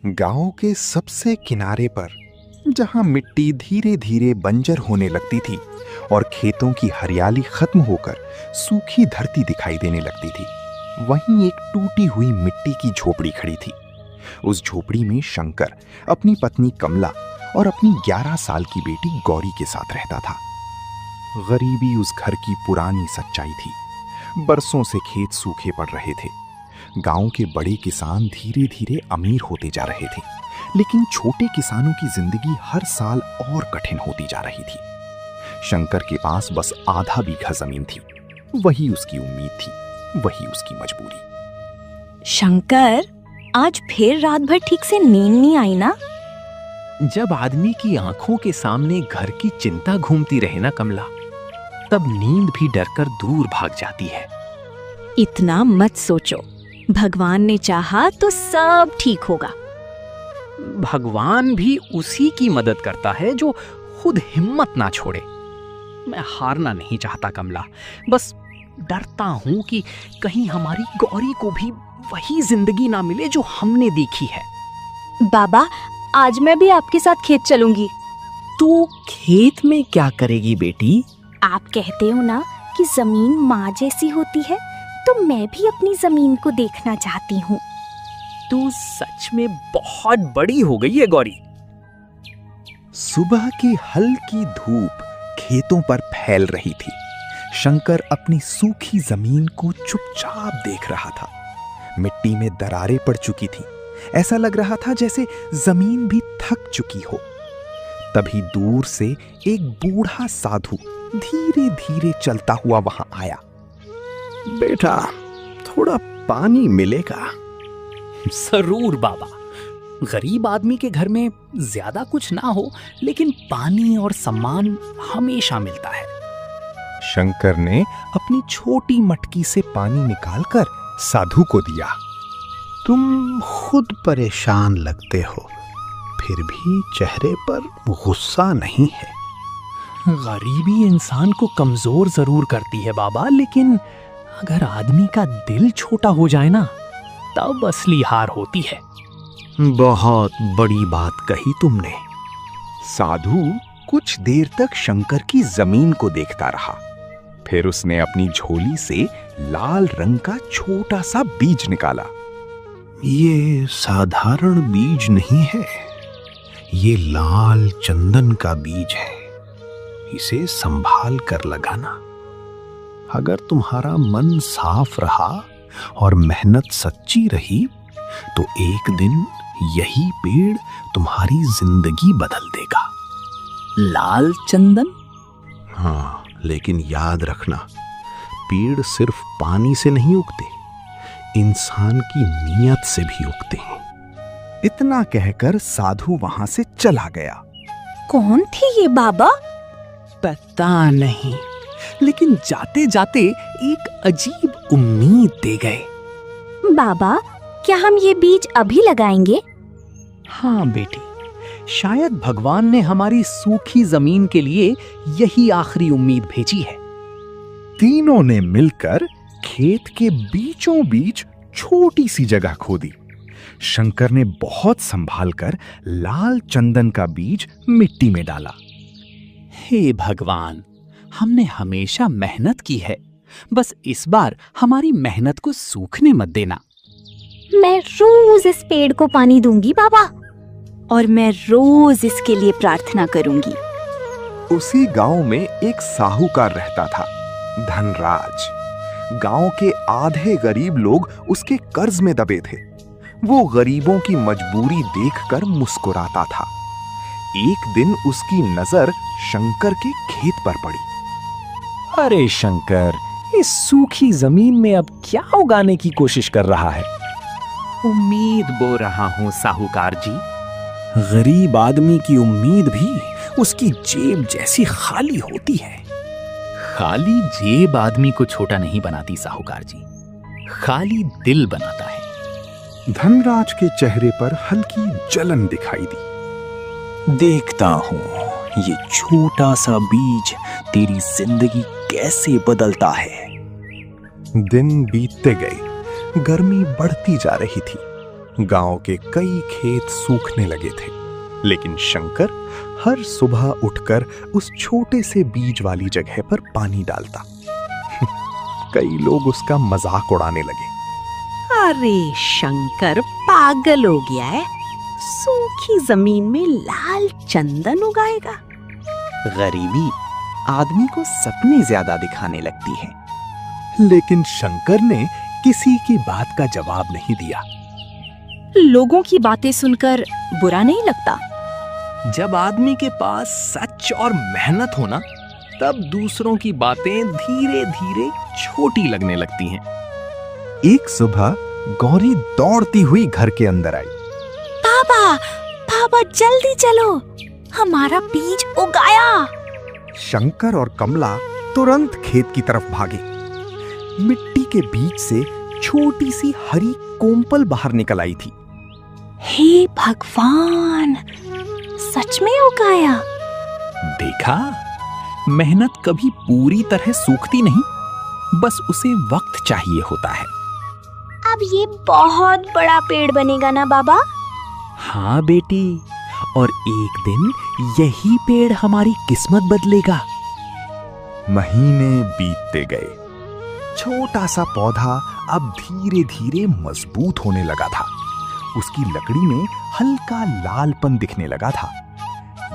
गांव के सबसे किनारे पर, जहां मिट्टी धीरे धीरे बंजर होने लगती थी और खेतों की हरियाली खत्म होकर सूखी धरती दिखाई देने लगती थी, वहीं एक टूटी हुई मिट्टी की झोपड़ी खड़ी थी। उस झोपड़ी में शंकर अपनी पत्नी कमला और अपनी 11 साल की बेटी गौरी के साथ रहता था। गरीबी उस घर की पुरानी सच्चाई थी। बरसों से खेत सूखे पड़ रहे थे। गांव के बड़े किसान धीरे धीरे अमीर होते जा रहे थे, लेकिन छोटे किसानों की जिंदगी हर साल और कठिन होती जा रही थी। शंकर के पास बस आधा बीघा जमीन थी। वही उसकी उम्मीद थी, वही उसकी मजबूरी। शंकर, आज फिर रात भर ठीक से नींद नहीं आई ना? जब आदमी की आंखों के सामने घर की चिंता घूमती रहे ना कमला, तब नींद भी डरकर दूर भाग जाती है। इतना मत सोचो, भगवान ने चाहा तो सब ठीक होगा। भगवान भी उसी की मदद करता है जो खुद हिम्मत ना छोड़े। मैं हारना नहीं चाहता कमला, बस डरता हूं कि कहीं हमारी गौरी को भी वही जिंदगी ना मिले जो हमने देखी है। बाबा, आज मैं भी आपके साथ खेत चलूंगी। तू खेत में क्या करेगी बेटी? आप कहते हो ना कि जमीन माँ जैसी होती है, तो मैं भी अपनी जमीन को देखना चाहती हूँ। तू सच में बहुत बड़ी हो गई है गौरी। सुबह की हल्की धूप खेतों पर फैल रही थी। शंकर अपनी सूखी जमीन को चुपचाप देख रहा था। मिट्टी में दरारें पड़ चुकी थी। ऐसा लग रहा था जैसे जमीन भी थक चुकी हो। तभी दूर से एक बूढ़ा साधु धीरे धीरे चलता हुआ वहां आया। बेटा, थोड़ा पानी मिलेगा? जरूर बाबा। गरीब आदमी के घर में ज्यादा कुछ ना हो, लेकिन पानी और सम्मान हमेशा मिलता है। शंकर ने अपनी छोटी मटकी से पानी निकालकर साधु को दिया। तुम खुद परेशान लगते हो, फिर भी चेहरे पर गुस्सा नहीं है। गरीबी इंसान को कमजोर जरूर करती है बाबा, लेकिन अगर आदमी का दिल छोटा हो जाए ना, तब असली हार होती है। बहुत बड़ी बात कही तुमने। साधु कुछ देर तक शंकर की जमीन को देखता रहा। फिर उसने अपनी झोली से लाल रंग का छोटा सा बीज निकाला। ये साधारण बीज नहीं है, ये लाल चंदन का बीज है। इसे संभाल कर लगाना। अगर तुम्हारा मन साफ रहा और मेहनत सच्ची रही, तो एक दिन यही पेड़ तुम्हारी जिंदगी बदल देगा। लाल चंदन? हाँ, लेकिन याद रखना, पेड़ सिर्फ पानी से नहीं उगते, इंसान की नीयत से भी उगते हैं। इतना कहकर साधु वहां से चला गया। कौन थी ये बाबा? पता नहीं, लेकिन जाते जाते एक अजीब उम्मीद दे गए। बाबा, क्या हम ये बीज अभी लगाएंगे? हाँ बेटी, शायद भगवान ने हमारी सूखी जमीन के लिए यही आखिरी उम्मीद भेजी है। तीनों ने मिलकर खेत के बीचों बीच छोटी सी जगह खोदी। शंकर ने बहुत संभाल कर लाल चंदन का बीज मिट्टी में डाला। हे भगवान, हमने हमेशा मेहनत की है, बस इस बार हमारी मेहनत को सूखने मत देना। मैं रोज इस पेड़ को पानी दूंगी बाबा, और मैं रोज इसके लिए प्रार्थना करूंगी। उसी गांव में एक साहूकार रहता था, धनराज। गांव के आधे गरीब लोग उसके कर्ज में दबे थे। वो गरीबों की मजबूरी देखकर मुस्कुराता था। एक दिन उसकी नजर शंकर के खेत पर पड़ी। अरे शंकर, इस सूखी जमीन में अब क्या उगाने की कोशिश कर रहा है? उम्मीद बो रहा हूं साहूकार जी। गरीब आदमी की उम्मीद भी उसकी जेब जैसी खाली होती है। खाली जेब आदमी को छोटा नहीं बनाती साहूकार जी, खाली दिल बनाता है। धनराज के चेहरे पर हल्की जलन दिखाई दी। देखता हूं ये छोटा सा बीज तेरी जिंदगी कैसे बदलता है। दिन बीतते गए, गर्मी बढ़ती जा रही थी। गांव के कई खेत सूखने लगे थे, लेकिन शंकर हर सुबह उठकर उस छोटे से बीज वाली जगह पर पानी डालता। कई लोग उसका मजाक उड़ाने लगे। अरे शंकर पागल हो गया है, सूखी जमीन में लाल चंदन उगाएगा। गरीबी आदमी को सपने ज्यादा दिखाने लगती है। लेकिन शंकर ने किसी की बात का जवाब नहीं दिया। लोगों की बातें सुनकर बुरा नहीं लगता। जब आदमी के पास सच और मेहनत हो ना, तब दूसरों की बातें धीरे धीरे छोटी लगने लगती हैं। एक सुबह गौरी दौड़ती हुई घर के अंदर आई। पापा, पापा जल्दी चलो, हमारा बीज उगाया। शंकर और कमला तुरंत खेत की तरफ भागे। मिट्टी के बीच से छोटी सी हरी कोम्पल बाहर निकल आई थी। हे भगवान, सच में उगाया। देखा, मेहनत कभी पूरी तरह सूखती नहीं, बस उसे वक्त चाहिए होता है। अब ये बहुत बड़ा पेड़ बनेगा ना बाबा? हाँ बेटी, और एक दिन यही पेड़ हमारी किस्मत बदलेगा। महीने बीतते गए। छोटा सा पौधा अब धीरे धीरे मजबूत होने लगा था। उसकी लकड़ी में हल्का लालपन दिखने लगा था।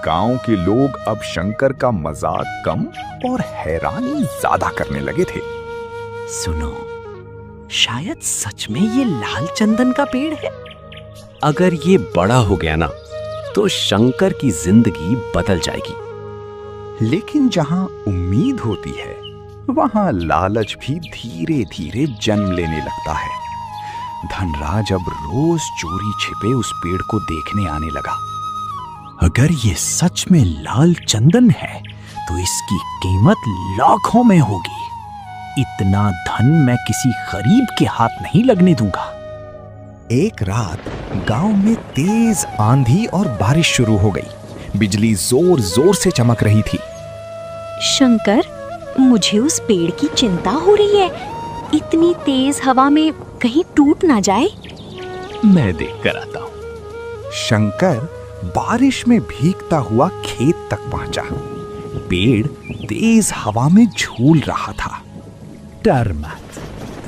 गांव के लोग अब शंकर का मजाक कम और हैरानी ज्यादा करने लगे थे। सुनो, शायद सच में ये लाल चंदन का पेड़ है। अगर ये बड़ा हो गया ना, तो शंकर की जिंदगी बदल जाएगी। लेकिन जहां उम्मीद होती है, वहां लालच भी धीरे धीरे जन्म लेने लगता है। धनराज अब रोज चोरी छिपे उस पेड़ को देखने आने लगा। अगर ये सच में लाल चंदन है, तो इसकी कीमत लाखों में होगी। इतना धन मैं किसी गरीब के हाथ नहीं लगने दूंगा। एक रात गांव में तेज आंधी और बारिश शुरू हो गई। बिजली जोर जोर से चमक रही थी। शंकर, मुझे उस पेड़ की चिंता हो रही है। इतनी तेज हवा में कहीं टूट ना जाए। मैं देख कर आता हूं। शंकर बारिश में भीगता हुआ खेत तक पहुंचा। पेड़ तेज हवा में झूल रहा था। डर मत,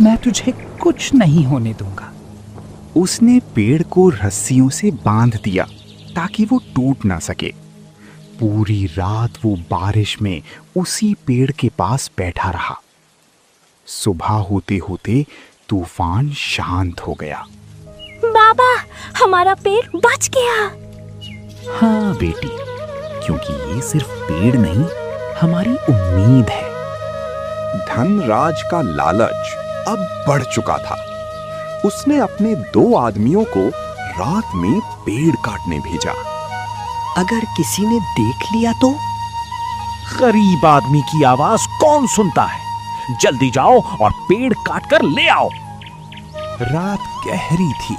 मैं तुझे कुछ नहीं होने दूंगा। उसने पेड़ को रस्सियों से बांध दिया ताकि वो टूट ना सके। पूरी रात वो बारिश में उसी पेड़ के पास बैठा रहा। सुबह होते होते तूफान शांत हो गया। बाबा, हमारा पेड़ बच गया। हाँ बेटी, क्योंकि ये सिर्फ पेड़ नहीं, हमारी उम्मीद है। धनराज का लालच अब बढ़ चुका था। उसने अपने 2 आदमियों को रात में पेड़ काटने भेजा। अगर किसी ने देख लिया तो? गरीब आदमी की आवाज कौन सुनता है? जल्दी जाओ और पेड़ काट कर ले आओ। रात गहरी थी।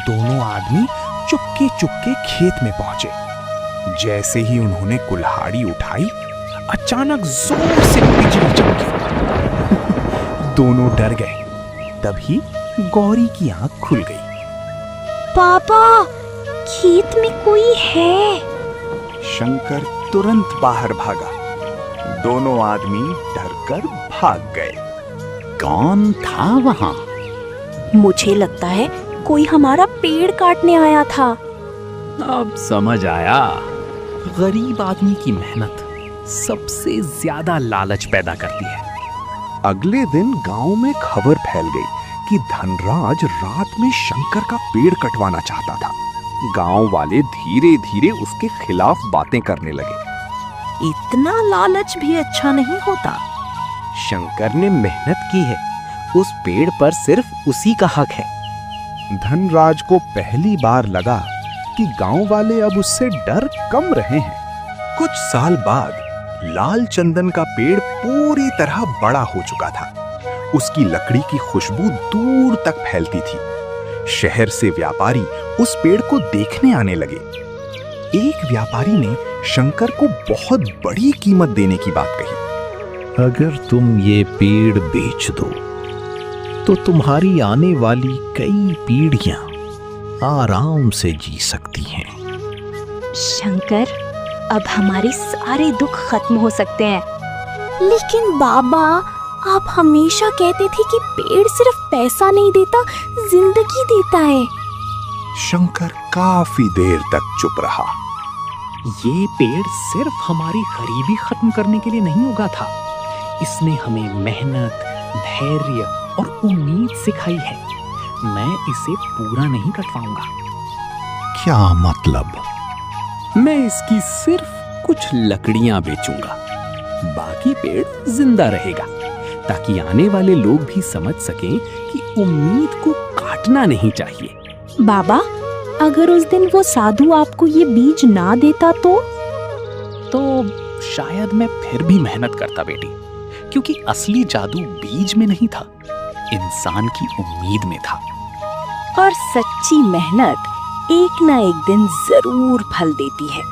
दोनों आदमी चुपके चुपके खेत में पहुंचे। जैसे ही उन्होंने कुल्हाड़ी उठाई, अचानक जोर से बिजली चमकी। दोनों डर गए। तभी गौरी की आंख खुल गई। पापा, खेत में कोई है। शंकर तुरंत बाहर भागा। दोनों आदमी डरकर भाग गए। कौन था वहां? मुझे लगता है कोई हमारा पेड़ काटने आया था। अब समझ आया। गरीब आदमी की मेहनत सबसे ज्यादा लालच पैदा करती है। अगले दिन गांव में खबर फैल गई कि धनराज रात में शंकर का पेड़ कटवाना चाहता था। गांव वाले धीरे धीरे उसके खिलाफ बातें करने लगे। इतना लालच भी अच्छा नहीं होता। शंकर ने मेहनत की है, उस पेड़ पर सिर्फ उसी का हक है। धनराज को पहली बार लगा कि गांव वाले अब उससे डर कम रहे हैं। कुछ साल बाद लाल चंदन का पेड़ पूरी तरह बड़ा हो चुका था। उसकी लकड़ी की खुशबू दूर तक फैलती थी। शहर से व्यापारी उस पेड़ को देखने आने लगे। एक व्यापारी ने शंकर को बहुत बड़ी कीमत देने की बात कही। अगर तुम ये पेड़ बेच दो, तो तुम्हारी आने वाली कई पीढ़ियां आराम से जी सकती हैं। शंकर, अब हमारे सारे दुख खत्म हो सकते हैं। लेकिन बाबा, आप हमेशा कहते थे कि पेड़ सिर्फ पैसा नहीं देता, जिंदगी देता है। शंकर काफी देर तक चुप रहा। ये पेड़ सिर्फ हमारी गरीबी खत्म करने के लिए नहीं उगा था। इसने हमें मेहनत, धैर्य और उम्मीद सिखाई है। मैं इसे पूरा नहीं कटवाऊंगा। क्या मतलब? मैं इसकी सिर्फ कुछ लकड़ियां बेचूंगा, बाकी पेड़ जिंदा रहेगा, ताकि आने वाले लोग भी समझ सकें कि उम्मीद को काटना नहीं चाहिए। बाबा, अगर उस दिन वो साधु आपको ये बीज ना देता तो शायद मैं फिर भी मेहनत करता बेटी, क्योंकि असली जादू बीज में नहीं था, इंसान की उम्मीद में था। और सच्ची मेहनत एक ना एक दिन जरूर फल देती है।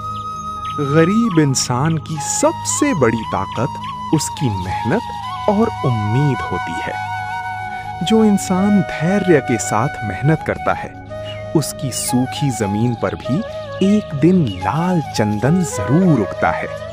गरीब इंसान की सबसे बड़ी ताकत उसकी मेहनत और उम्मीद होती है। जो इंसान धैर्य के साथ मेहनत करता है, उसकी सूखी जमीन पर भी एक दिन लाल चंदन जरूर उगता है।